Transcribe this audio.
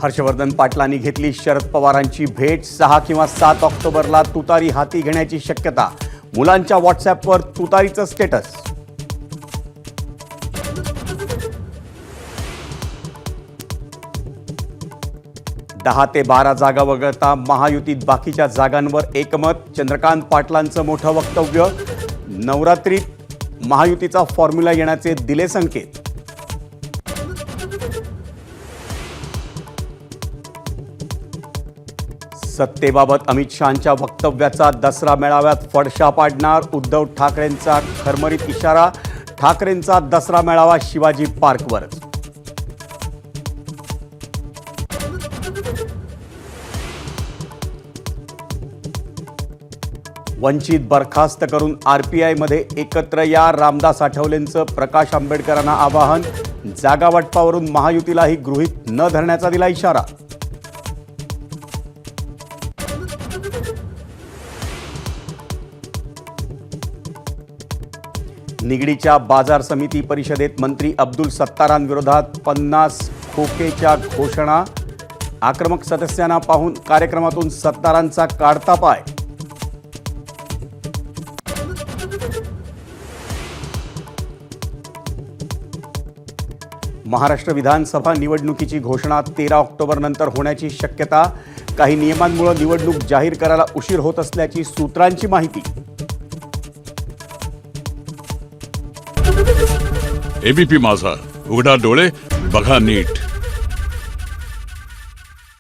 हर्षवर्धन पाटलांनी घेतली शरद पवारांची भेट। 6 किंवा 7 ऑक्टोबरला तुतारी हाती घेण्याची शक्यता। मुलांच्या व्हॉट्सअॅपवर तुतारीचं स्टेटस। दहा ते 12 जागा वगळता महायुतीत बाकीच्या जागांवर एकमत। चंद्रकांत पाटलांचं मोठं वक्तव्य। नवरात्रीत महायुतीचा फॉर्म्युला येण्याचे दिले संकेत। सत्तेबाबत अमित शहांच्या वक्तव्याचा दसरा मेळाव्यात फडशा पाडणार। उद्धव ठाकरेंचा खरमरीत इशारा। ठाकरेंचा दसरा मेळावा शिवाजी पार्कवरच। वंचित बरखास्त करून आरपीआयमध्ये एकत्र या। रामदास आठवलेंचं प्रकाश आंबेडकरांना आवाहन। जागा वाटपावरून महायुतीलाही गृहीत न धरण्याचा दिला इशारा। निगडीच्या बाजार समिती परिषदेत मंत्री अब्दुल सत्तारांविरोधात 50 खोकेच्या घोषणा। आक्रमक सदस्यांना पाहून कार्यक्रमातून सत्तारांचा काढता पाय। महाराष्ट्र विधानसभा निवडणुकीची घोषणा 13 ऑक्टोबरनंतर होण्याची शक्यता। काही नियमांमुळे निवडणूक जाहीर करायला उशीर होत असल्याची सूत्रांची माहिती। एबीपी माझा, उघडा डोळे बघा नीट।